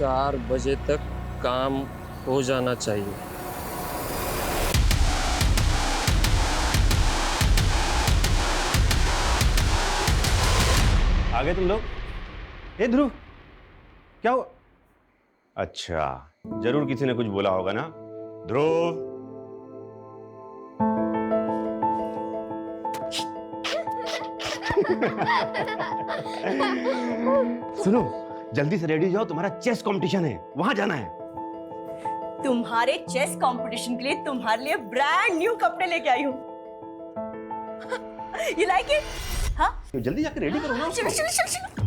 4 बजे तक काम हो जाना चाहिए। आ गए तुम लोग? हे ध्रुव, क्या हुआ? अच्छा, जरूर किसी ने कुछ बोला होगा ना। ध्रुव, सुनो, जल्दी से रेडी हो जाओ, तुम्हारा चेस कंपटीशन है, वहां जाना है। तुम्हारे चेस कंपटीशन के लिए तुम्हारे लिए ब्रांड न्यू कपड़े लेके आई हूँ। You like it? हाँ? जल्दी जाकर रेडी करो ना। चलो चलो चलो चलो।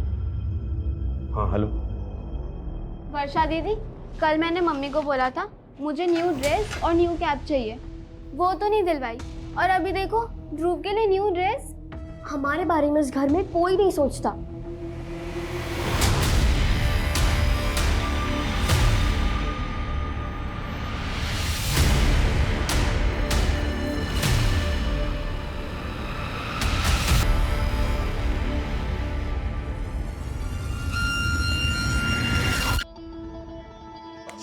हाँ, हेलो। वर्षा दीदी, कल मैंने मम्मी को बोला था मुझे न्यू ड्रेस और न्यू कैप चाहिए, वो तो नहीं दिलवाई। और अभी देखो, ध्रुव के लिए न्यू ड्रेस। हमारे बारे में इस घर में कोई नहीं सोचता।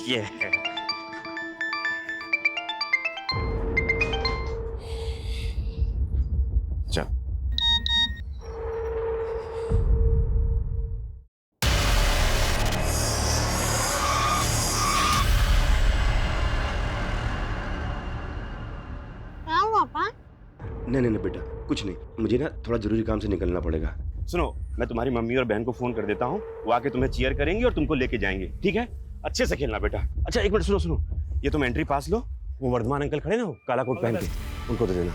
ये चल। नहीं बेटा, कुछ नहीं, मुझे ना थोड़ा जरूरी काम से निकलना पड़ेगा। सुनो, मैं तुम्हारी मम्मी और बहन को फोन कर देता हूँ, वो आके तुम्हें चीयर करेंगी और तुमको लेके जाएंगे, ठीक है? अच्छे से खेलना बेटा। अच्छा, एक मिनट सुनो, ये तुम एंट्री पास लो, वो वर्धमान अंकल खड़े ना, वो काला कोट पहन के, उनको दे देना।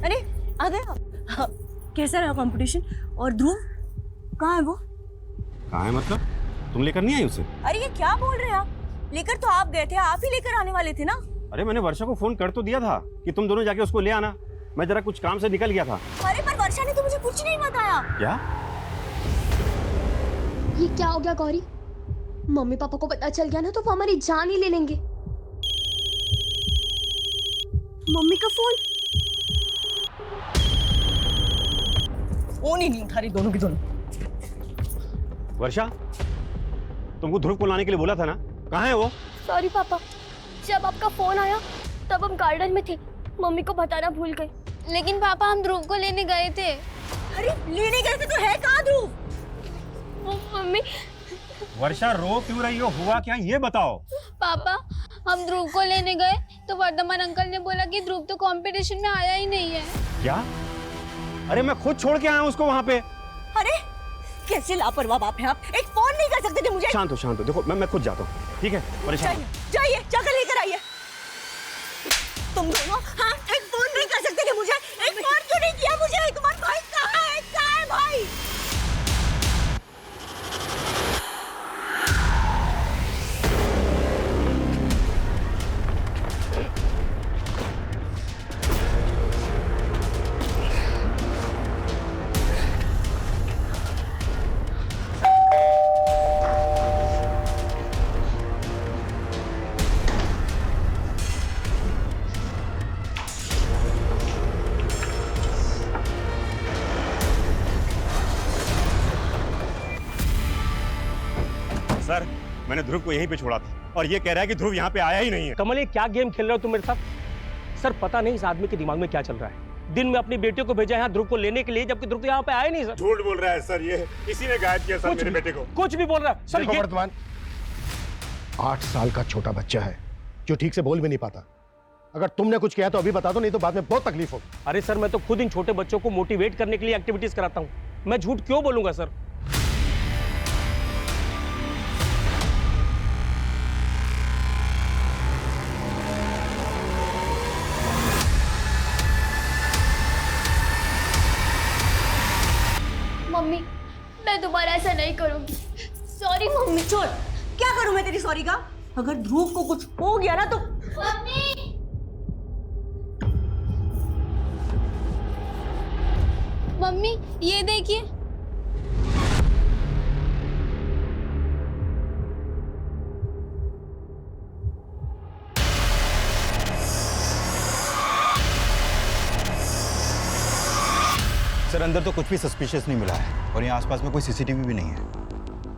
अरे आ गए आप? हाँ, कैसा रहा कंपटीशन? और ध्रुव कहाँ है वो? कहाँ है मतलब? तुम लेकर नहीं आई उसे? अरे ये क्या बोल रहे हैं आप? लेकर तो आप गए थे, आप ही लेकर आने वाले थे ना। अरे मैंने वर्षा को फोन कर तो दिया था कि तुम दोनों जाके उसको ले आना, मैं जरा कुछ काम से निकल गया था। अरे पर वर्षा ने तो मुझे कुछ नहीं बताया। क्या? ये क्या हो गया गौरी? मम्मी पापा को पता चल गया ना तो वो हमारी जान ही ले लेंगे। मम्मी का फोन फोन ही नहीं उठा रही दोनों की दोनों। वर्षा, तुमको ध्रुव को लाने के लिए बोला था ना, कहाँ है वो? सॉरी पापा, जब आपका फोन आया तब हम गार्डन में थे, मम्मी को बताना भूल गए। लेकिन पापा, हम ध्रुव को लेने गए थे। अरे लेने गए थे तो है कहाँ ध्रुव? मम्मी। वर्षा, रो क्यों रही हो? हुआ क्या ये बताओ। पापा, हम ध्रुव को लेने गए तो वर्धमान अंकल ने बोला कि ध्रुव तो कंपटीशन में आया ही नहीं है। क्या? अरे मैं खुद छोड़ के आया हूँ उसको वहाँ पे। अरे कैसे लापरवाह बाप हैं आप, एक फोन नहीं कर सकते थे मुझे? शांत हो, देखो मैं खुद जाता हूँ, ठीक है? परेशान जाइए जाइए, जाकर लेकर आइए। तुम दोनों हाँ, एक फोन नहीं कर सकते थे मुझे? एक फोन क्यों नहीं किया मुझे? तुम्हारा भाई कहाँ है भाई? सर, मैंने ध्रुव को यहीं पे छोड़ा था और ये कह रहा है कि ध्रुव यहाँ पे आया ही नहीं है। कमल, ये क्या गेम खेल रहे हो तुम मेरे साथ? सर, पता नहीं इस आदमी के दिमाग में क्या चल रहा है। दिन में अपनी बेटे को भेजा यहाँ ध्रुव को लेने के लिए, जबकि ध्रुव यहाँ पे आया नहीं। सर झूठ बोल रहा है सर, ये किसी ने गायब किया सर मेरे बेटे को। कुछ भी बोल रहा है सर। ये वर्तमान 8 साल का छोटा बच्चा है जो ठीक से बोल भी नहीं पाता। अगर तुमने कुछ किया तो अभी बता दो, नहीं तो बाद में बहुत तकलीफ होगी। अरे सर, मैं तो खुद इन छोटे बच्चों को मोटिवेट करने के लिए एक्टिविटीज कराता हूँ, मैं झूठ क्यों बोलूंगा सर? मम्मी, मैं दोबारा ऐसा नहीं करूंगी। Sorry mummy. छोड़, क्या करूं मैं तेरी सॉरी का? अगर ध्रुव को कुछ हो गया ना तो मम्मी। मम्मी ये देखिए। सर अंदर तो कुछ भी सस्पिशियस नहीं मिला है और यहाँ आसपास में कोई सीसीटीवी भी नहीं है।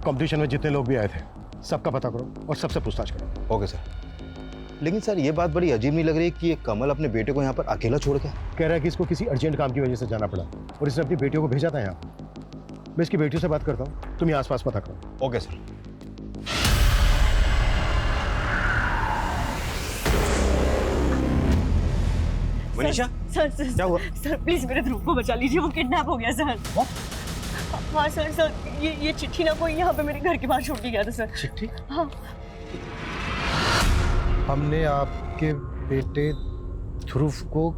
कंपटीशन में जितने लोग भी आए थे सबका पता करो और सबसे पूछताछ करो। Okay sir. लेकिन सर ये बात बड़ी अजीब नहीं लग रही कि ये कमल अपने बेटे को यहाँ पर अकेला छोड़ के कह रहा है कि इसको किसी अर्जेंट काम की वजह से जाना पड़ा और इसने अपनी बेटियों को भेजा था यहाँ। मैं इसकी बेटियों से बात करता हूँ, तुम यहाँ आसपास पता करो। Okay sir. Manisha sir sir क्या हुआ? सर प्लीज मेरे ध्रुव को बचा लीजिए, वो किडनैप हो गया सर। हाँ सर सर ये चिट्ठी ना कोई यहाँ पे मेरे घर के बाहर छोड़ के गया था सर। चिट्ठी? हाँ। हमने आपके बेटे ध्रुव को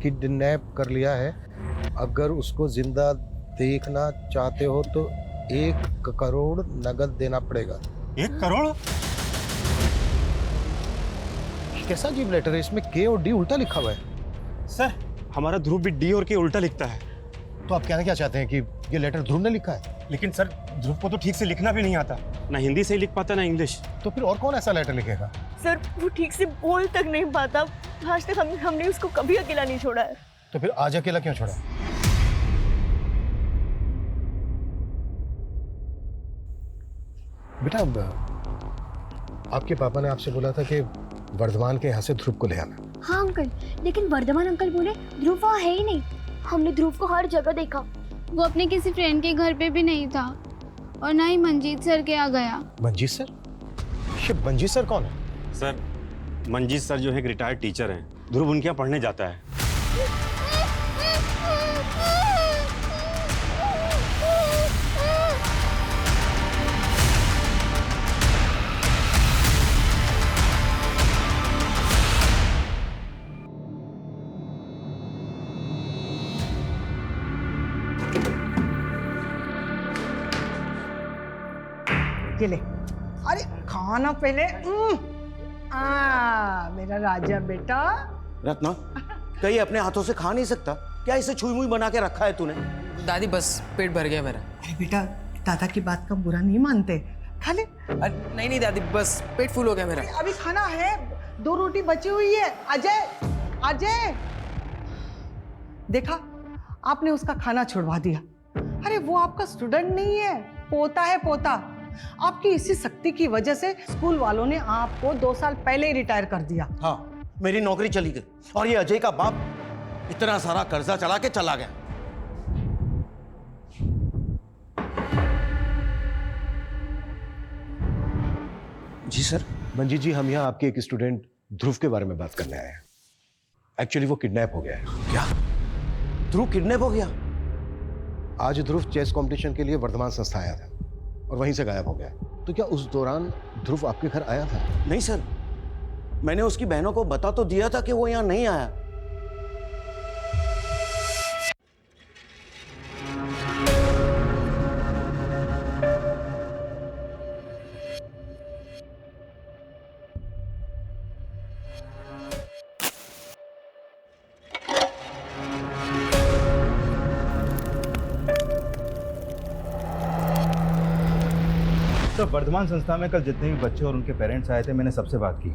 किडनैप कर लिया है। अगर उसको जिंदा देखना चाहते हो तो 1 करोड़ नगद देना पड़ेगा। 1 करोड़? कैसा अजीब लेटर है, इसमें के और डी उल्टा लिखा हुआ है। सर हमारा ध्रुव भी डी और के उल्टा लिखता है। तो आप कहना क्या चाहते हैं कि ये लेटर ध्रुव ने लिखा है? लेकिन सर ध्रुव को तो ठीक से लिखना भी नहीं आता, ना हिंदी से ही लिख पाता ना इंग्लिश। तो फिर और कौन ऐसा लेटर लिखेगा? सर वो ठीक से बोल तक नहीं पाता, आज तक हमने उसको कभी अकेला नहीं छोड़ा है। तो फिर आज अकेला क्यों छोड़ा? बेटा आपके पापा ने आपसे बोला था कि वर्धमान के यहाँ से ध्रुव को ले आना। हाँ अंकल, लेकिन वर्धमान अंकल बोले ध्रुव वहाँ है ही नहीं। हमने ध्रुव को हर जगह देखा, वो अपने किसी फ्रेंड के घर पे भी नहीं था और ना ही मंजीत सर के यहाँ गया। मंजीत सर? ये मंजीत सर कौन है? सर मंजीत सर जो है एक रिटायर्ड टीचर हैं, ध्रुव उनके यहाँ पढ़ने जाता है। ये ले, अरे खाना पहले। मेरा राजा बेटा। रत्ना कहीं अपने हाथों से खा नहीं सकता क्या? इसे छुई मुई बना के रखा है तूने? दादी बस पेट भर गया मेरा। अरे बेटा दादा की बात का बुरा नहीं मानते, खा ले। नहीं नहीं दादी बस पेट फुल हो गया मेरा। अभी खाना है, 2 रोटी बची हुई है। अजय अजय देखा, आपने उसका खाना छुड़वा दिया। अरे वो आपका स्टूडेंट नहीं है, पोता है पोता। आपकी इसी शक्ति की वजह से स्कूल वालों ने आपको 2 साल पहले ही रिटायर कर दिया। हाँ मेरी नौकरी चली गई और ये अजय का बाप इतना सारा कर्जा चढ़ा के चला गया। जी सर। मंजीत जी हम यहाँ आपके एक स्टूडेंट ध्रुव के बारे में बात करने आए हैं। एक्चुअली वो किडनैप हो गया है। क्या? ध्रुव किडनैप हो गया? आज ध्रुव चेस कंपटीशन के लिए वर्धमान संस्था आया था और वहीं से गायब हो गया। तो क्या उस दौरान ध्रुव आपके घर आया था? नहीं सर, मैंने उसकी बहनों को बता तो दिया था कि वो यहाँ नहीं आया। तो वर्धमान संस्था में कल जितने भी बच्चे और उनके पेरेंट्स आए थे मैंने सबसे बात की,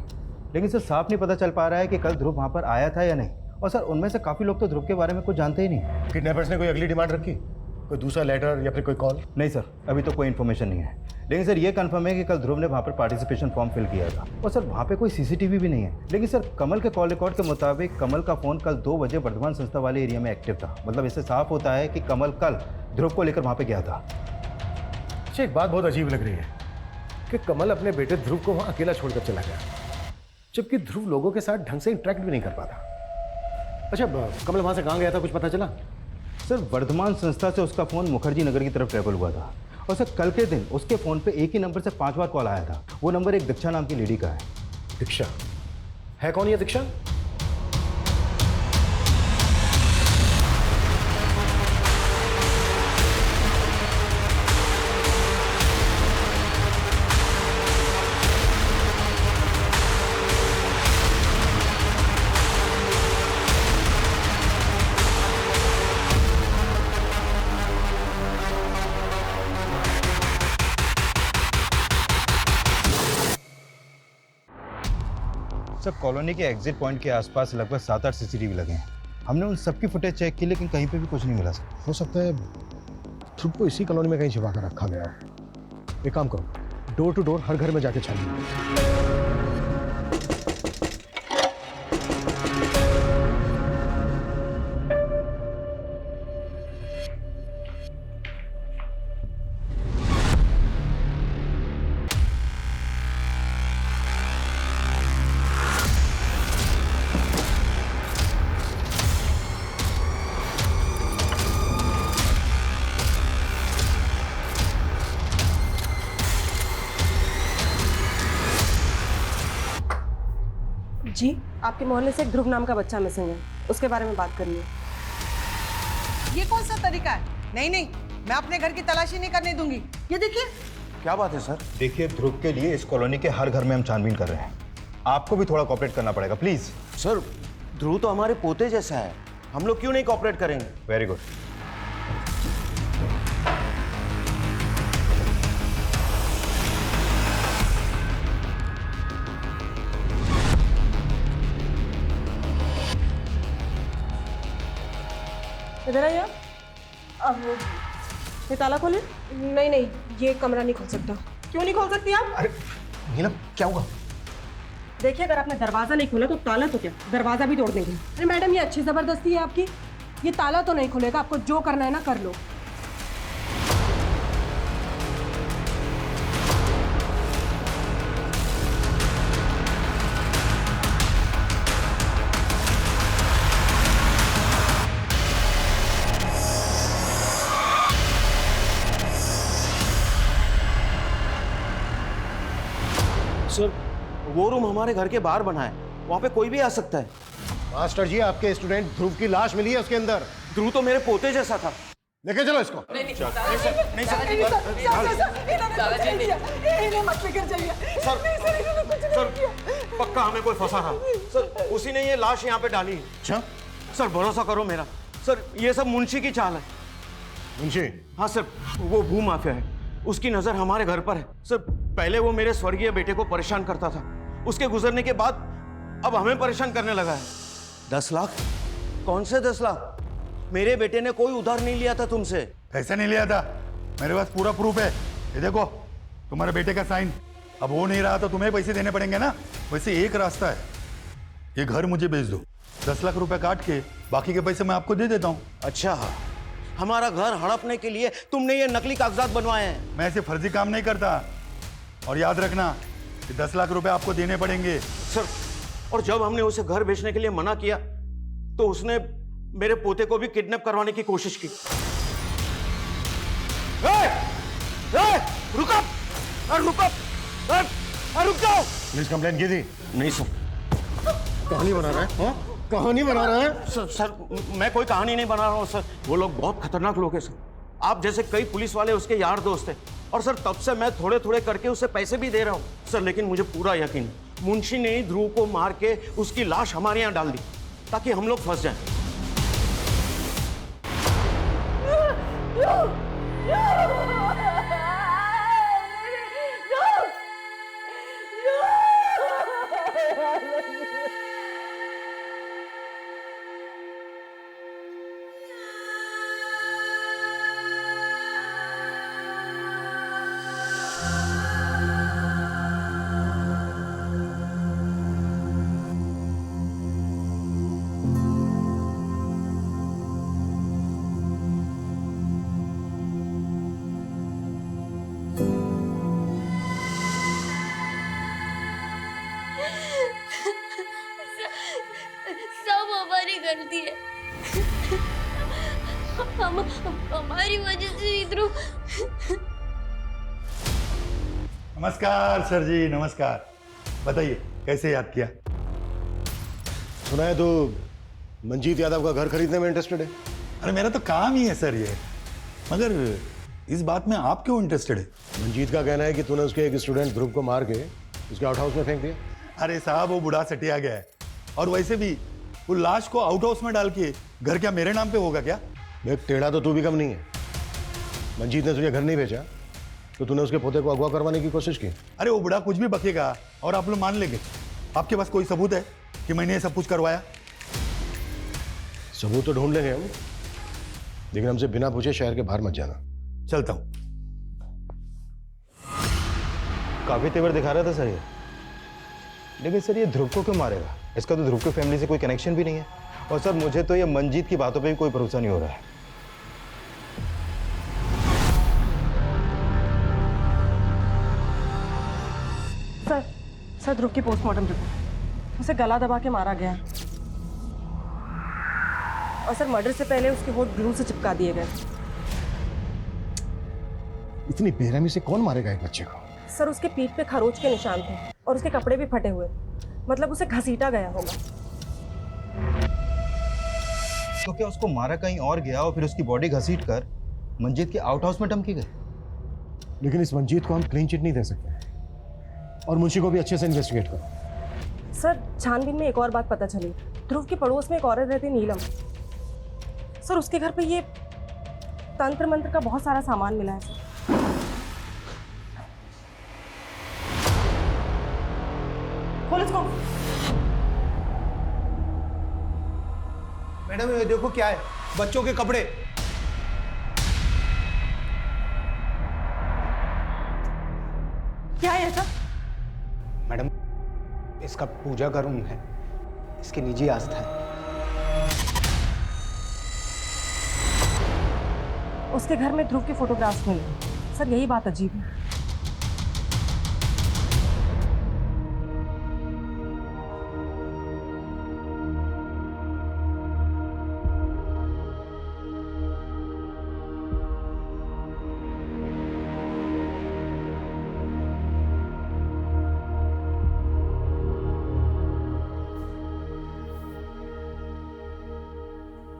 लेकिन सर साफ नहीं पता चल पा रहा है कि कल ध्रुव वहाँ पर आया था या नहीं। और सर उनमें से काफ़ी लोग तो ध्रुव के बारे में कुछ जानते ही नहीं। किडनैपर्स ने कोई अगली डिमांड रखी, कोई दूसरा लेटर या फिर कोई कॉल? नहीं सर, अभी तो कोई इन्फॉर्मेशन नहीं है। लेकिन सर ये कंफर्म है कि कल ध्रुव ने वहाँ पर पार्टिसिपेशन फॉर्म फिल किया था और सर वहाँ पे कोई सीसीटीवी भी नहीं है। लेकिन सर कमल के कॉल रिकॉर्ड के मुताबिक कमल का फ़ोन कल 2 बजे वर्धमान संस्था वाले एरिया में एक्टिव था। मतलब इससे साफ होता है कि कमल कल ध्रुव को लेकर वहाँ पे गया था। अच्छा एक बात बहुत अजीब लग रही है कि कमल अपने बेटे ध्रुव को वहाँ अकेला छोड़कर चला गया, जबकि ध्रुव लोगों के साथ ढंग से इंटरेक्ट भी नहीं कर पाता। अच्छा कमल वहाँ से कहाँ गया था, कुछ पता चला? सर वर्धमान संस्था से उसका फ़ोन मुखर्जी नगर की तरफ ट्रेवल हुआ था और सर कल के दिन उसके फ़ोन पे एक ही नंबर से 5 बार कॉल आया था। वो नंबर एक दीक्षा नाम की लेडी का है। दीक्षा? है कौन ये दीक्षा? सर कॉलोनी के एग्जिट पॉइंट के आसपास लगभग 7-8 सीसीटीवी लगे हैं। हमने उन सबकी फुटेज चेक की लेकिन कहीं पे भी कुछ नहीं मिला सर। हो सकता है ध्रुव को इसी कॉलोनी में कहीं छिपा कर रखा गया हो। एक काम करो, डोर टू डोर हर घर में जाके छानिए। जी, आपके मोहल्ले से एक ध्रुव नाम का बच्चा मिसिंग है, उसके बारे में बात करनी है। ये कौन सा तरीका है? नहीं नहीं, मैं अपने घर की तलाशी नहीं करने दूंगी। ये देखिए। क्या बात है सर? देखिए ध्रुव के लिए इस कॉलोनी के हर घर में हम छानबीन कर रहे हैं। आपको भी थोड़ा कोऑपरेट करना पड़ेगा प्लीज। सर ध्रुव तो हमारे पोते जैसा है, हम लोग क्यों नहीं कोऑपरेट करेंगे? Very good. इधर आइए। अब ये ताला खोले। नहीं नहीं, ये कमरा नहीं खोल सकता। क्यों नहीं खोल सकती आप? अरे नीलम, क्या हुआ? देखिए, अगर आपने दरवाजा नहीं खोला तो ताला तो क्या, दरवाजा भी तोड़ देंगे। अरे मैडम, ये अच्छी जबरदस्ती है आपकी। ये ताला तो नहीं खुलेगा, आपको जो करना है ना कर लो। सर वो रूम हमारे घर के बाहर बना है, वहाँ पे कोई भी आ सकता है। मास्टर जी, आपके स्टूडेंट ध्रुव की लाश मिली है उसके अंदर। ध्रुव तो मेरे पोते जैसा था। लेके चलो इसको। नहीं सर, पक्का हमें कोई फंसा रहा। सर उसी ने ये लाश यहाँ पे डाली है। अच्छा सर भरोसा करो मेरा। सर ये सब मुंशी की चाल है। मुंशी? हाँ सर, वो भू माफिया है, उसकी नजर हमारे घर पर है। सर पहले वो मेरे स्वर्गीय बेटे को परेशान करता था, उसके गुजरने के बाद अब हमें परेशान करने लगा है। 10 लाख? कौन से 10 लाख? मेरे बेटे ने कोई उधार नहीं लिया था तुमसे। पैसा नहीं लिया था, मेरे पास पूरा प्रूफ है। ये देखो तुम्हारे बेटे का साइन। अब वो नहीं रहा तो तुम्हें पैसे देने पड़ेंगे ना। वैसे एक रास्ता है, ये घर मुझे बेच दो, 10 लाख रुपए काट के बाकी के पैसे मैं आपको दे देता हूँ। अच्छा, हमारा घर हड़पने के लिए तुमने ये नकली कागजात बनवाए हैं? मैं ऐसे फर्जी काम नहीं करता। और याद रखना कि 10 लाख रुपए आपको देने पड़ेंगे। सर, और जब हमने उसे घर बेचने के लिए मना किया तो उसने मेरे पोते को भी किडनैप करवाने की कोशिश की। रुक जाओ। पुलिस कंप्लेंट की थी? नहीं सर। कहानी बना रहा है? कहानी बना रहा है? सर मैं कोई कहानी नहीं बना रहा हूँ सर। वो लोग बहुत खतरनाक लोग हैं सर। आप जैसे कई पुलिस वाले उसके यार दोस्त हैं। और सर तब से मैं थोड़े थोड़े करके उसे पैसे भी दे रहा हूँ सर। लेकिन मुझे पूरा यकीन है, मुंशी ने ध्रुव को मार के उसकी लाश हमारे यहाँ डाल दी ताकि हम लोग फंस जाएं। सब हमारी गलती है। हमारी वजह से ध्रुव। नमस्कार सर जी, नमस्कार। बताइए कैसे याद किया? सुना है तो मंजीत यादव का घर खरीदने में इंटरेस्टेड है। अरे मेरा तो काम ही है सर ये, मगर इस बात में आप क्यों इंटरेस्टेड है? मंजीत का कहना है कि तूने उसके एक स्टूडेंट ध्रुव को मार के उसके आउट हाउस में फेंक दिया। अरे साहब वो बूढ़ा सटिया गया है, और वैसे भी वो लाश को आउट हाउस में डाल के घर क्या मेरे नाम पे होगा क्या? देख, टेढ़ा तो तू भी कम नहीं है। मंजीत ने तुझे घर नहीं भेजा तो तूने उसके पोते को अगवा करवाने की कोशिश की। अरे वो बूढ़ा कुछ भी बकेगा और आप लोग मान लेंगे। आपके पास कोई सबूत है कि मैंने ये सब कुछ करवाया? सबूत तो ढूंढ लेंगे हम, लेकिन हमसे बिना पूछे शहर के बाहर मत जाना। चलता हूं। काफी तेवर दिखा रहा था सर ये, लेकिन सर ये ध्रुव को क्यों मारेगा? इसका तो ध्रुव की फैमिली से कोई कनेक्शन भी नहीं है। और सर मुझे तो ये मंजीत की बातों पे भी कोई भरोसा नहीं हो रहा है। सर ध्रुव की पोस्टमार्टम रिपोर्ट, उसे गला दबा के मारा गया और सर मर्डर से पहले उसके होठ ग्लू से चिपका दिए गए। इतनी बेरहमी से कौन मारेगा एक बच्चे को? सर उसके पीठ पे खरोच के निशान थे और उसके कपड़े भी फटे हुए, मतलब उसे घसीटा गया होगा। तो क्या उसको मारा कहीं और गया और फिर उसकी बॉडी घसीट कर मंजीत के आउट हाउस में डंप की गई? लेकिन इस मंजीत को हम क्लीन चिट नहीं दे सकते, और मुंशी को भी अच्छे से इन्वेस्टिगेट करो। सर छानबीन में एक और बात पता चली, ध्रुव के पड़ोस में एक औरत रहती नीलम। सर उसके घर पे ये तंत्र मंत्र का बहुत सारा सामान मिला है। खोल इसको। मैडम ये देखो क्या है, बच्चों के कपड़े। क्या है ऐसा? मैडम इसका पूजा का रूम है, इसकी निजी आस्था है। उसके घर में ध्रुव के फोटोग्राफ्स मिले। सर यही बात अजीब है।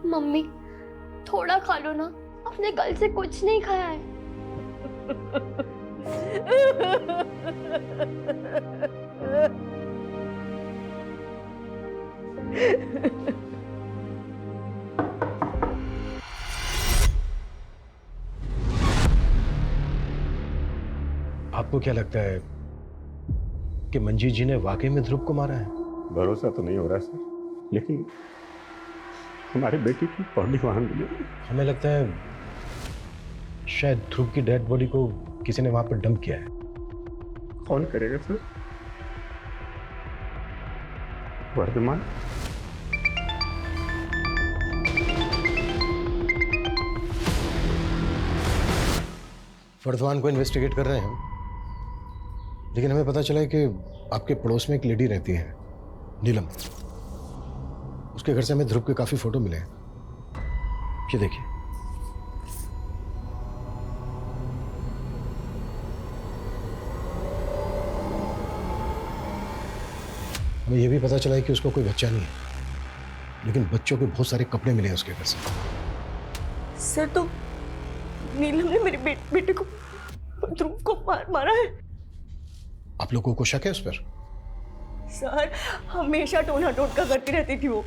मम्मी थोड़ा खा लो ना, अपने कल से कुछ नहीं खाया है। आपको क्या लगता है कि मंजीत जी ने वाकई में ध्रुव को मारा है? भरोसा तो नहीं हो रहा सर, लेकिन हमारे बेटे की बॉडी वहां मिली। हमें लगता है शायद ध्रुव की डेड बॉडी को किसी ने वहां पर डंप किया है। कौन करेगा सर? वर्धमान? वर्धमान को इन्वेस्टिगेट कर रहे हैं हम, लेकिन हमें पता चला है कि आपके पड़ोस में एक लेडी रहती है नीलम। उसके घर से हमें ध्रुव के काफी फोटो मिले हैं। ये देखिए। हमें यह भी पता चला है कि उसको कोई बच्चा नहीं है, लेकिन बच्चों के बहुत सारे कपड़े मिले हैं उसके घर से। सर तो नीलम ने मेरे बेटे को, ध्रुव को मारा है। आप लोगों को शक है उस पर? सर हमेशा टोना टोटका करती रहती थी वो,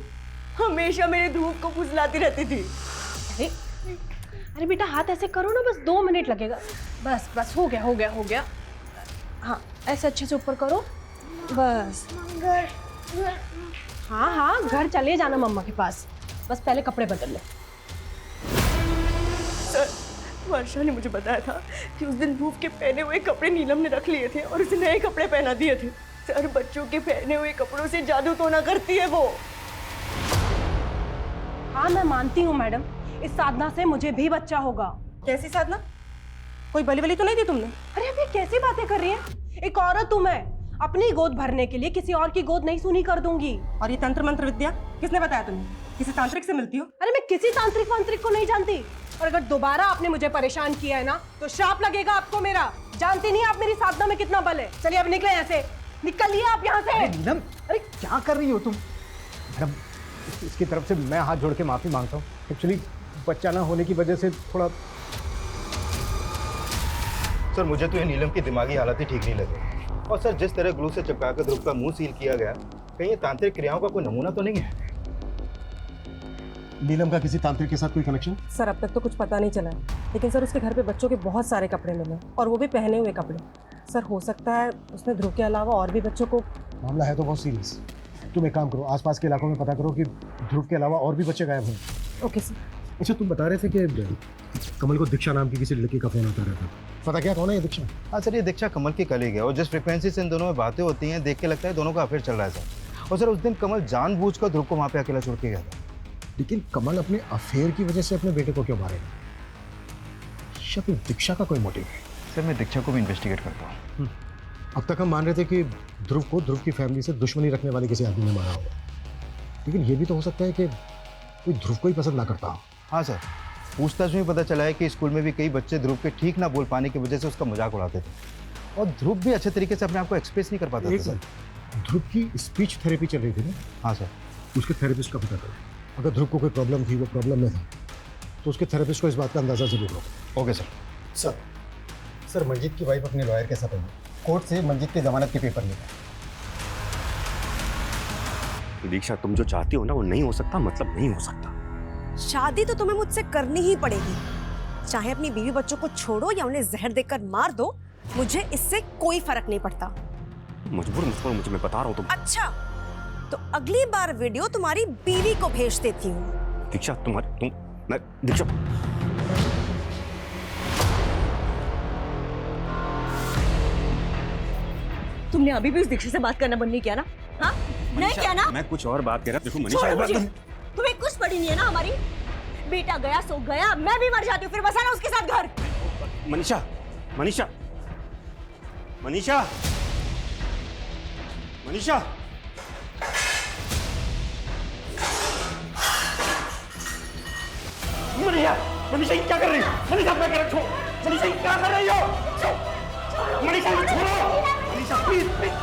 हमेशा मेरे ध्रुव को फुसलाती रहती थी। अरे बेटा हाथ ऐसे करो ना, बस 2 मिनट लगेगा। बस बस हो गया हो गया हो गया। हाँ ऐसे अच्छे से ऊपर करो, बस। हाँ हाँ घर चले जाना मम्मा के पास, बस पहले कपड़े बदल ले। सर वर्षा ने मुझे बताया था कि उस दिन ध्रुव के पहने हुए कपड़े नीलम ने रख लिए थे और उसे नए कपड़े पहना दिए थे। सर बच्चों के पहने हुए कपड़ों से जादू टोना करती है वो। हाँ मैं मानती हूँ मैडम, इस साधना से मुझे भी बच्चा होगा। कैसी साधना? कोई बली बली तो नहीं दी तुमने? अरे अब ये कैसी बातें कर रही है? एक औरत हूँ मैं, अपनी गोद भरने के लिए किसी और की गोद नहीं सूनी कर दूंगी। और ये तंत्र मंत्र विद्या किसने बताया तुम्हें? किसी तांत्रिक से मिलती हो? अरे मैं किसी तांत्रिक वांत्रिक को नहीं जानती, और अगर दोबारा आपने मुझे परेशान किया है ना तो श्राप लगेगा आपको मेरा। जानती नहीं आप मेरी साधना में कितना बल है। चलिए अब निकले यहाँ से, निकलिए आप यहाँ से। नीलम अरे क्या कर रही हो तुम? मैडम इसकी तरफ से मैं हाथ जोड़ के माफी मांगता हूँ। एक्चुअली बच्चा ना होने की वजह से थोड़ा। सर मुझे तो ये नीलम की दिमागी हालत ही ठीक नहीं लगी, और सर जिस तरह ग्लू से चिपका कर ध्रुव का मुंह सील किया गया, कहीं ये तांत्रिक क्रियाओं का कोई नमूना तो नहीं है? नीलम का किसी तांत्रिक के साथ कोई कनेक्शन? सर अब तक तो कुछ पता नहीं चला है, लेकिन सर उसके घर पे बच्चों के बहुत सारे कपड़े मिले और वो भी पहने हुए कपड़े। सर हो सकता है उसने ध्रुव के अलावा और भी बच्चों को मामला है तो बहुत सीरियस। तुम एक काम करो, आसपास के इलाकों में पता करो कि ध्रुव के अलावा और भी बच्चे गायब हैं। Okay sir. अच्छा, तुम बता रहे थे कि कमल को दीक्षा नाम की किसी लड़की का फोन आता रहता, पता क्या कौन है ये दीक्षा? हाँ सर, ये दीक्षा कमल की कलीग है और जिस फ्रिक्वेंसी से इन दोनों में बातें होती हैं देख के लगता है दोनों का अफेयर चल रहा है सर। और सर उस दिन कमल जानबूझकर ध्रुव को वहाँ पे अकेला छोड़ के गया था। लेकिन कमल अपने अफेयर की वजह से अपने बेटे को क्यों मारेगा? या फिर दीक्षा का कोई मोटिव है? सर मैं दीक्षा को भी इन्वेस्टिगेट करता हूँ। अब तक हम मान रहे थे कि ध्रुव को ध्रुव की फैमिली से दुश्मनी रखने वाले किसी आदमी ने मारा होगा, लेकिन ये भी तो हो सकता है कि कोई ध्रुव को ही पसंद ना करता हो। हाँ सर, पूछताछ में पता चला है कि स्कूल में भी कई बच्चे ध्रुव के ठीक ना बोल पाने की वजह से उसका मजाक उड़ाते थे और ध्रुव भी अच्छे तरीके से अपने आप को एक्सप्रेस नहीं कर पाता था सर। ध्रुव की स्पीच थेरेपी चल रही थी ना? हाँ सर। उसके थेरेपिस्ट का पता करो, अगर ध्रुव को कोई प्रॉब्लम थी, वो प्रॉब्लम में था, तो उसके थेरेपिस्ट को इस बात का अंदाजा जरूर हो। Okay sir. सर मंजीत की वाइफ अपने लॉयर के साथ आई, कोर्ट से मंजीत की जमानत के पेपर लेकर। दीक्षा, तुम जो चाहती हो ना वो नहीं हो सकता, मतलब नहीं हो सकता। शादी तो तुम्हें मुझसे करनी ही पड़ेगी, चाहे अपनी बीवी बच्चों को छोड़ो या उन्हें जहर देकर मार दो, मुझे इससे कोई फर्क नहीं पड़ता। मजबूर मुझे, मैं बता रहा हूँ तुम। अच्छा, तो अगली बार वीडियो तुम्हारी बीवी को भेज देती हूँ। दीक्षा, दीक्षा, तुमने अभी भी उस दीक्षा से बात करना बंद नहीं किया ना? हाँ, नहीं किया ना? मैं कुछ और बात कह रहा। देखो मनीषा, तुम्हें कुछ पड़ी नहीं है ना हमारी? बेटा गया सो गया, मैं भी मर जाती हूँ, फिर बसाना उसके साथ घर। मनीषा, मनीषा, मनीषा, मनीषा, मनीषा, मनीषा क्या कर रही हो? मनीषा मैं कर रहा हूँ। मनीषा क्या कर रही हो? मनीषा छोड़ो। Manisha please, please.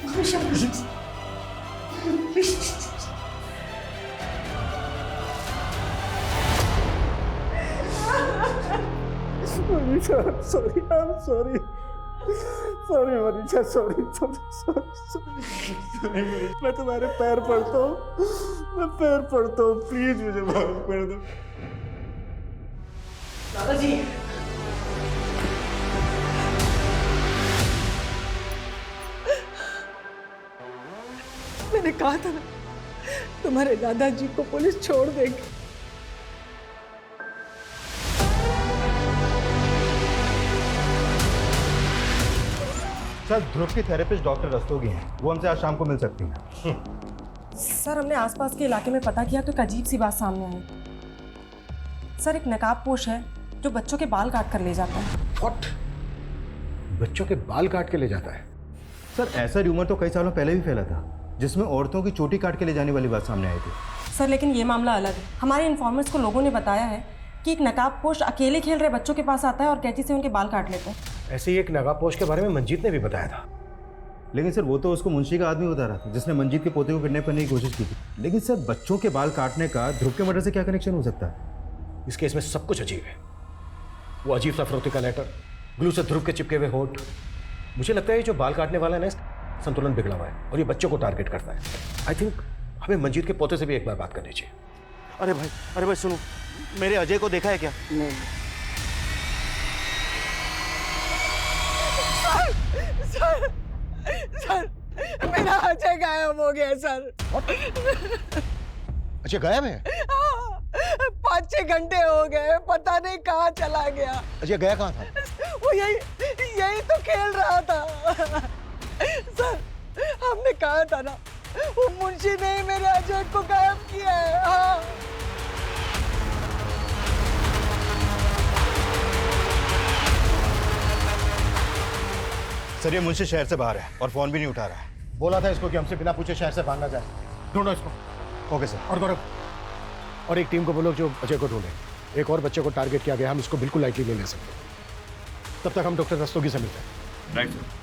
Manisha please, please. Manisha, sorry, I am sorry, sorry Manisha, sorry, मैं तुम्हारे पैर पड़ता हूँ, मैं पैर पड़ता हूँ, प्लीज मुझे माफ कर दो। दादाजी, मैंने कहा था ना तुम्हारे दादाजी को पुलिस छोड़ देगी। सर ध्रुव की थेरेपिस्ट डॉक्टर रस्तोगी हैं, वो हमसे आज शाम को मिल सकती हैं। सर हमने आसपास के इलाके में पता किया तो एक अजीब सी बात सामने आई। सर एक नकाबपोश है जो बच्चों के बाल काट कर ले जाता है। व्हाट? बच्चों के बाल काट के ले जाता है? सर ऐसा र्यूमर तो कई सालों पहले भी फैला था जिसमें औरतों की चोटी काट के ले जाने वाली बात सामने आई थी। सर लेकिन ये मामला अलग है। हमारे इन्फॉर्मर्स को लोगों ने बताया है कि एक नकाबपोश अकेले खेल रहे बच्चों के पास आता है और कैंची से उनके बाल काट लेता है। ऐसे ही एक नकाबपोश के बारे में मंजीत ने भी बताया था। लेकिन सर वो तो उसको मुंशी का आदमी बता रहा था जिसने मंजीत के पोते को किडनैप करने की कोशिश की थी। लेकिन सर बच्चों के बाल काटने का ध्रुव के मर्डर से क्या कनेक्शन हो सकता है? इस केस में सब कुछ अजीब है। वो अजीब सा फरोख्ती का लेटर, ग्लू से ध्रुव के चिपके हुए होठ। मुझे लगता है जो बाल काटने वाला है ना, संतुलन बिगड़ा हुआ है और ये बच्चों को टारगेट करता है। आई थिंक हमें मंजीत के पोते से भी एक बार बात करनी चाहिए। अरे भाई सुनो, मेरे अजय को देखा है क्या? नहीं। सर, मेरा अजय गायब हो गया सर। अच्छा गायब है? 5-6 घंटे हो गए, पता नहीं कहाँ चला गया। अच्छा गया कहाँ था? वो यही तो खेल रहा था। सर हमने कहा था ना, वो मुंशी ने ही मेरे अजय को गायब किया है। हाँ। सर ये मुंशी शहर से बाहर है और फोन भी नहीं उठा रहा है। बोला था इसको कि हमसे बिना पूछे शहर से भाग ना जाए। ढूंढो इसको। Okay sir. और गौरव, और एक टीम को बोलो जो अजय को ढूंढे। एक और बच्चे को टारगेट किया गया, हम इसको बिल्कुल लाइटली नहीं ले सकते। तब तक हम डॉक्टर रस्तोगी से मिलते हैं। Right sir.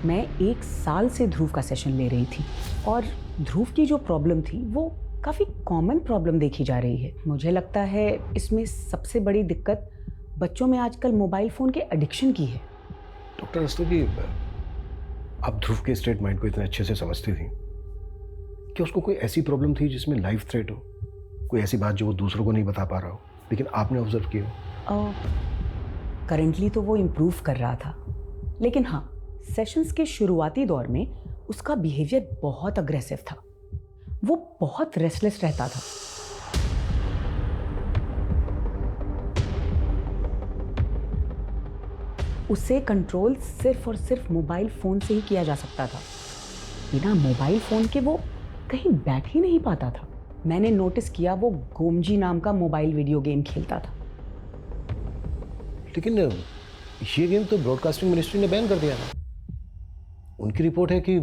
मैं 1 साल से ध्रुव का सेशन ले रही थी और ध्रुव की जो प्रॉब्लम थी वो काफ़ी कॉमन प्रॉब्लम देखी जा रही है। मुझे लगता है इसमें सबसे बड़ी दिक्कत बच्चों में आजकल मोबाइल फ़ोन के एडिक्शन की है। डॉक्टर रस्तोगी, आप ध्रुव के स्टेट माइंड को इतने अच्छे से समझती थी कि उसको कोई ऐसी प्रॉब्लम थी जिसमें लाइफ थ्रेट हो, कोई ऐसी बात जो वो दूसरों को नहीं बता पा रहा हो, लेकिन आपने ऑब्जर्व की हो? करेंटली तो वो इम्प्रूव कर रहा था, लेकिन हाँ सेशंस के शुरुआती दौर में उसका बिहेवियर बहुत अग्रेसिव था। वो बहुत रेस्टलेस रहता था। उसे कंट्रोल सिर्फ और सिर्फ मोबाइल फोन से ही किया जा सकता था। बिना मोबाइल फोन के वो कहीं बैठ ही नहीं पाता था। मैंने नोटिस किया वो गोमजी नाम का मोबाइल वीडियो गेम खेलता था। लेकिन ये गेम तो ब्रॉडकास्टिंग मिनिस्ट्री ने बैन कर दिया ना। उनकी रिपोर्ट है कि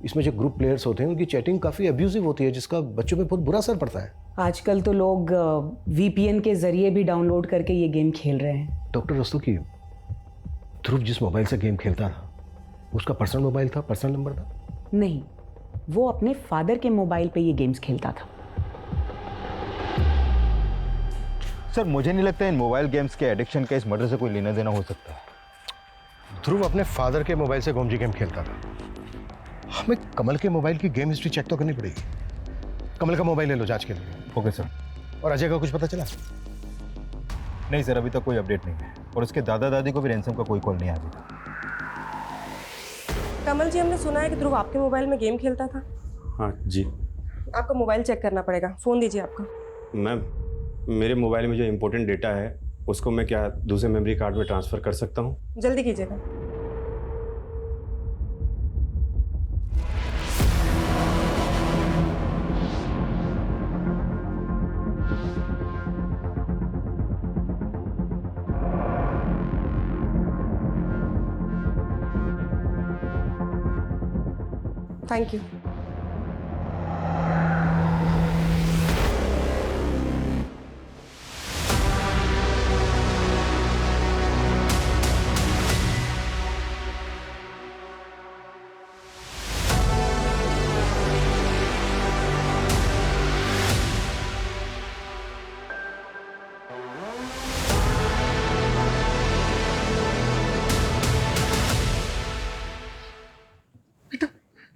इसमें जो ग्रुप प्लेयर्स होते हैं उनकी चैटिंग काफ़ी अब्यूजिव होती है, जिसका बच्चों पे बहुत बुरा असर पड़ता है। आजकल तो लोग वीपीएन के जरिए भी डाउनलोड करके ये गेम खेल रहे हैं। डॉक्टर रस्तोगी, ध्रुव जिस मोबाइल से गेम खेलता था उसका पर्सनल मोबाइल था, पर्सनल नंबर था? नहीं, वो अपने फादर के मोबाइल पे ये गेम्स खेलता था। सर मुझे नहीं लगता इन मोबाइल गेम्स के एडिक्शन का इस मर्डर से कोई लेना देना हो सकता है। ध्रुव अपने फादर के मोबाइल से गोमजी गेम खेलता था। हमें कमल के मोबाइल की गेम हिस्ट्री चेक तो करनी पड़ेगी। कमल का मोबाइल ले लो जांच के लिए। Okay sir. और अजय का कुछ पता चला? नहीं सर, अभी तक कोई अपडेट नहीं है और उसके दादा दादी को भी रैंसम का कोई कॉल नहीं आया अभी तक। कमल जी, हमने सुना है कि ध्रुव आपके मोबाइल में गेम खेलता था। हाँ जी। आपका मोबाइल चेक करना पड़ेगा, फ़ोन दीजिए आपका। मैम, मेरे मोबाइल में जो इम्पोर्टेंट डेटा है उसको मैं क्या दूसरे मेमोरी कार्ड में ट्रांसफ़र कर सकता हूँ? जल्दी कीजिएगा। Thank you.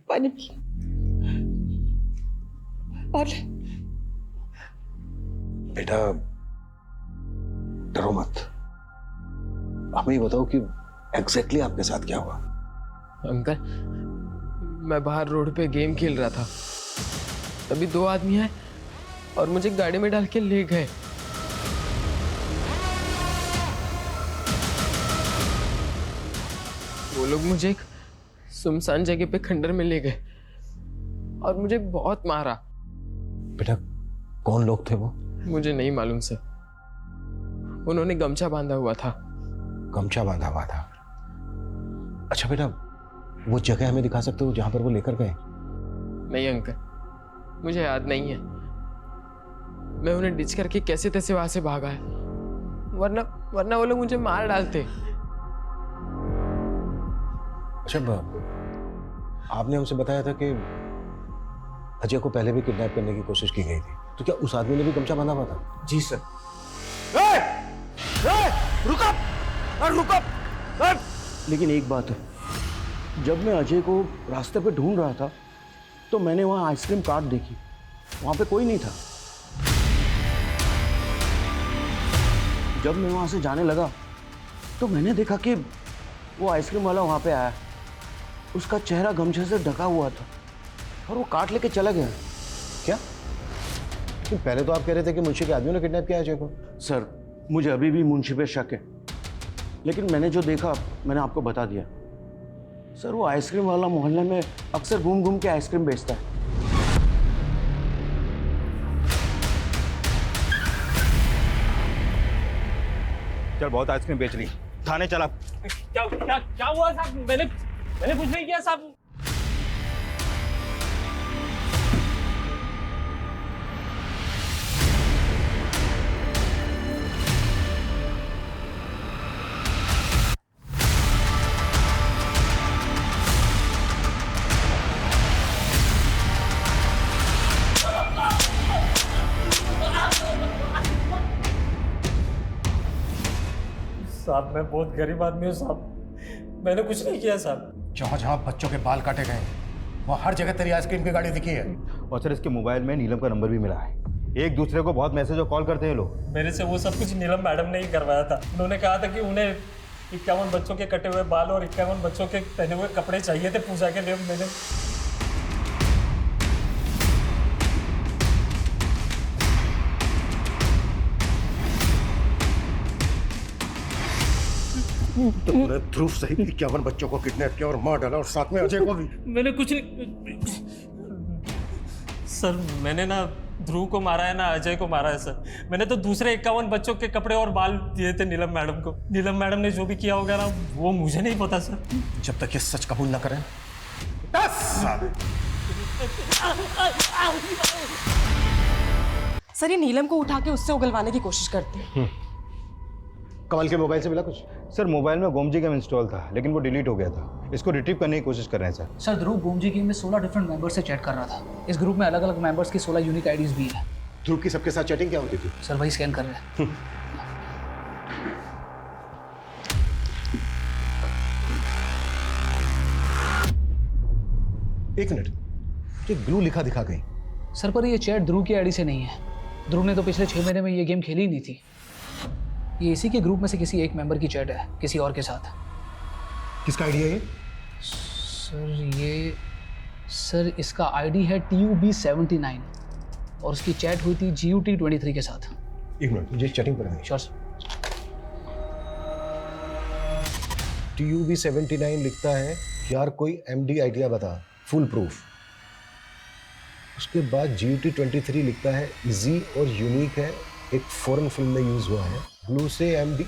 पानी पी और बेटा डरो मत, हमें ये बताओ कि एग्जैक्टली आपके साथ क्या हुआ? अंकल, मैं बाहर रोड पे गेम खेल रहा था, तभी दो आदमी आए और मुझे गाड़ी में डाल के ले गए। वो लोग मुझे एक सुनसान जगह पे खंडर में ले गए और मुझे बहुत मारा। बेटा कौन लोग थे वो? मुझे नहीं मालूम सर, उन्होंने गमछा बांधा हुआ था। गमछा बांधा हुआ था? अच्छा बेटा, वो जगह हमें दिखा सकते हो जहां पर वो लेकर गए? नहीं अंकल, मुझे याद नहीं है। मैं उन्हें डिच करके कैसे तैसे वहां से भागा है, वरना वो लोग मुझे मार डालते। अच्छा, आपने हमसे बताया था कि अजय को पहले भी किडनैप करने की कोशिश की गई थी, तो क्या उस आदमी ने भी गमछा बांधा हुआ था? जी सर। रुक। लेकिन एक बात है, जब मैं अजय को रास्ते पे ढूंढ रहा था तो मैंने वहाँ आइसक्रीम कार्ट देखी, वहाँ पे कोई नहीं था। जब मैं वहाँ से जाने लगा तो मैंने देखा कि वो आइसक्रीम वाला वहाँ पे आया। उसका चेहरा गमछे से ढका हुआ था और वो कार्ट लेके चला गया। क्या? पहले तो आप कह रहे थे कि मुंशी के आदमियों ने किडनैप किया अजय को। सर, मुझे अभी भी मुंशी पे शक है, लेकिन मैंने जो देखा मैंने आपको बता दिया। सर, वो आइसक्रीम वाला मोहल्ले में अक्सर घूम घूम के आइसक्रीम बेचता है। चल बहुत आइसक्रीम बेच ली, थाने चला। क्या हुआ साहब? मैंने कुछ नहीं किया साहब। साहब मैं बहुत गरीब आदमी हूँ साहब, मैंने कुछ नहीं किया साहब। जहाँ जहाँ बच्चों के बाल काटे गए वहाँ हर जगह तेरी आइसक्रीम की गाड़ी दिखी है। और सर इसके मोबाइल में नीलम का नंबर भी मिला है। एक दूसरे को बहुत मैसेज और कॉल करते हैं लोग। मेरे से वो सब कुछ नीलम मैडम ने ही करवाया था। उन्होंने कहा था कि उन्हें 51 बच्चों के कटे हुए बाल और 51 बच्चों के पहने हुए कपड़े चाहिए थे पूजा के लिए। मैंने तुमने ध्रुव सहित 51 बच्चों को किडनैप किया और मार डाला और साथ में अजय को भी। मैंने कुछ नहीं सर, मैंने ना ध्रुव को मारा है ना अजय को मारा है सर। मैंने तो दूसरे 51 बच्चों के कपड़े और बाल दिए थे नीलम मैडम को। नीलम मैडम ने जो भी किया होगा ना वो मुझे नहीं पता सर। जब तक ये सच कबूल ना करें। सर ये नीलम को उठा के उससे उगलवाने की कोशिश करते हैं। कमल के मोबाइल से मिला कुछ? सर मोबाइल में गोमजी गेम इंस्टॉल था लेकिन वो डिलीट हो गया था। इसको रिट्रीव करने की कोशिश कर रहे हैं सर। सर ध्रुव गोमजी गेम में 16 डिफरेंट मेंबर्स से चैट कर रहा था। इस ग्रुप में अलग अलग मेंबर्स की 16 यूनिक आईडीज भी है। ध्रुव की सबके साथ चैटिंग क्या होती थी? सर वही स्कैन कर रहे हैं। एक मिनट, ये ग्लू लिखा दिखा गई। सर पर ये चैट ध्रुव की आईडी से नहीं है। ध्रुव ने तो पिछले 6 महीने में ये गेम खेली ही नहीं थी। ये इसी के ग्रुप में से किसी एक मेंबर की चैट है किसी और के साथ। किसका आईडी है ये? सर इसका आईडी है TUB79 और उसकी चैट हुई थी GUT23 के साथ। एक मिनट, मुझे चैटिंग पर श्योर सर। TUB79 लिखता है यार कोई MD आइडिया बता, फुल प्रूफ। उसके बाद GUT23 लिखता है इजी और यूनिक है, एक फॉरेन फिल्म में यूज हुआ है। ब्लू से MD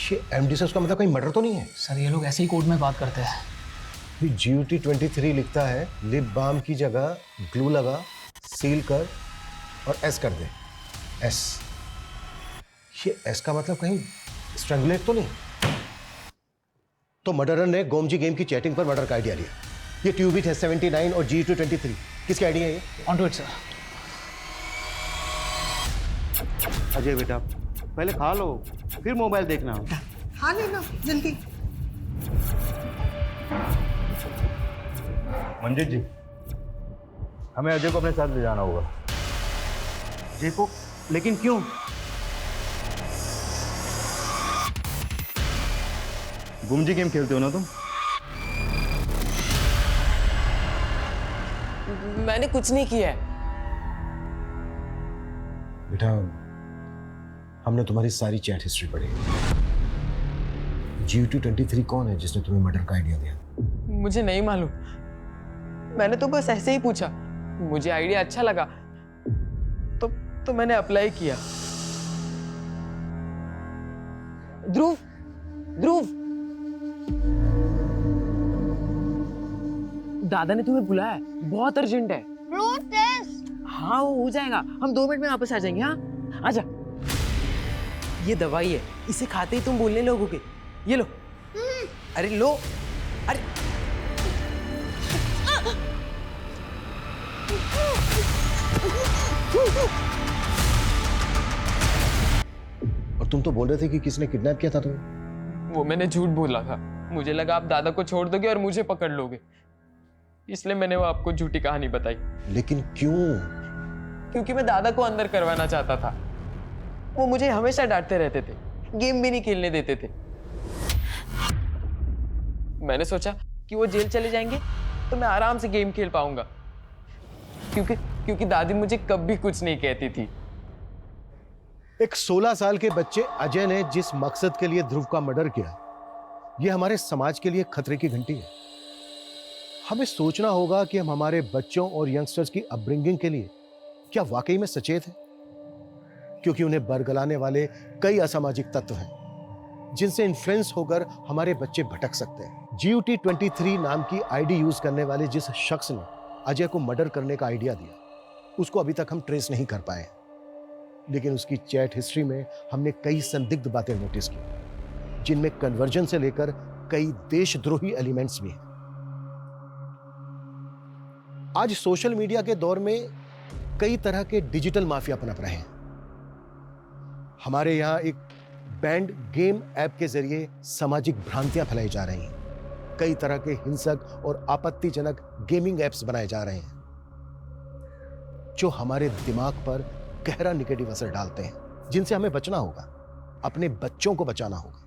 ये MD से उसका मतलब कहीं मर्डर तो नहीं है? सर ये लोग ऐसे ही कोड में बात करते हैं। GUT23 लिखता है लिप बाम की जगह ग्लू लगा, सील कर और S कर दे। S, ये S का मतलब कहीं स्ट्रैंगुलेट तो नहीं? तो मर्डरर ने गोमजी गेम की चैटिंग पर मर्डर का आइडिया लिया। ये TUB79 और GUT23 किसके आइडिया है ये? On to it sir. Ajay बेटा पहले खा लो फिर मोबाइल देखना। खा लेना जल्दी। मंजीत जी, हमें अजय को अपने साथ ले जाना होगा। अजय को? लेकिन क्यों? गुमजी गेम खेलते हो ना तुम? मैंने कुछ नहीं किया है। बेटा हमने तुम्हारी सारी चैट हिस्ट्री पढ़ी। GUT23 कौन है जिसने तुम्हें मर्डर का आइडिया दिया? मुझे नहीं मालूम, मैंने तो बस ऐसे ही पूछा। मुझे आइडिया अच्छा लगा तो मैंने अप्लाई किया। ध्रुव, दादा ने तुम्हें बुलाया है, बहुत अर्जेंट है। हाँ वो हो जाएगा, हम 2 मिनट में वापस आ जाएंगे। हाँ आजा। ये दवाई है, इसे खाते ही तुम बोलने लगोगे। ये लो। अरे लो। अरे और तुम तो बोल रहे थे कि किसने किडनैप किया था तुम्हें? वो मैंने झूठ बोला था। मुझे लगा आप दादा को छोड़ दोगे और मुझे पकड़ लोगे, इसलिए मैंने वो आपको झूठी कहानी बताई। लेकिन क्यों? क्योंकि मैं दादा को अंदर करवाना चाहता था। वो मुझे हमेशा डांटते रहते थे, गेम भी नहीं खेलने देते थे। मैंने सोचा कि वो जेल चले जाएंगे तो मैं आराम से गेम खेल पाऊंगा, क्योंकि दादी मुझे कभी कुछ नहीं कहती थी। एक 16 साल के बच्चे अजय ने जिस मकसद के लिए ध्रुव का मर्डर किया, यह हमारे समाज के लिए खतरे की घंटी है। हमें सोचना होगा कि हम हमारे बच्चों और यंगस्टर्स की अपब्रिंगिंग के लिए क्या वाकई में सचेत हैं, क्योंकि उन्हें बरगलाने वाले कई असामाजिक तत्व हैं जिनसे इन्फ्लुएंस होकर हमारे बच्चे भटक सकते हैं। GUT23 नाम की आईडी यूज करने वाले जिस शख्स ने अजय को मर्डर करने का आइडिया दिया, उसको अभी तक हम ट्रेस नहीं कर पाए, लेकिन उसकी चैट हिस्ट्री में हमने कई संदिग्ध बातें नोटिस की, जिनमें कन्वर्जन से लेकर कई देशद्रोही एलिमेंट्स भी हैं। आज सोशल मीडिया के दौर में कई तरह के डिजिटल माफिया पनप रहे हैं। हमारे यहां एक बैंड गेम ऐप के जरिए सामाजिक भ्रांतियां फैलाई जा रही हैं। कई तरह के हिंसक और आपत्तिजनक गेमिंग ऐप्स बनाए जा रहे हैं जो हमारे दिमाग पर गहरा निगेटिव असर डालते हैं, जिनसे हमें बचना होगा। अपने बच्चों को बचाना होगा।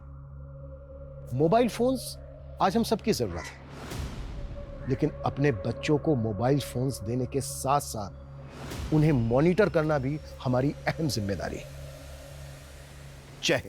मोबाइल फोन्स आज हम सबकी जरूरत है, लेकिन अपने बच्चों को मोबाइल फोन्स देने के साथ साथ उन्हें मॉनिटर करना भी हमारी अहम जिम्मेदारी है। जय हिंद।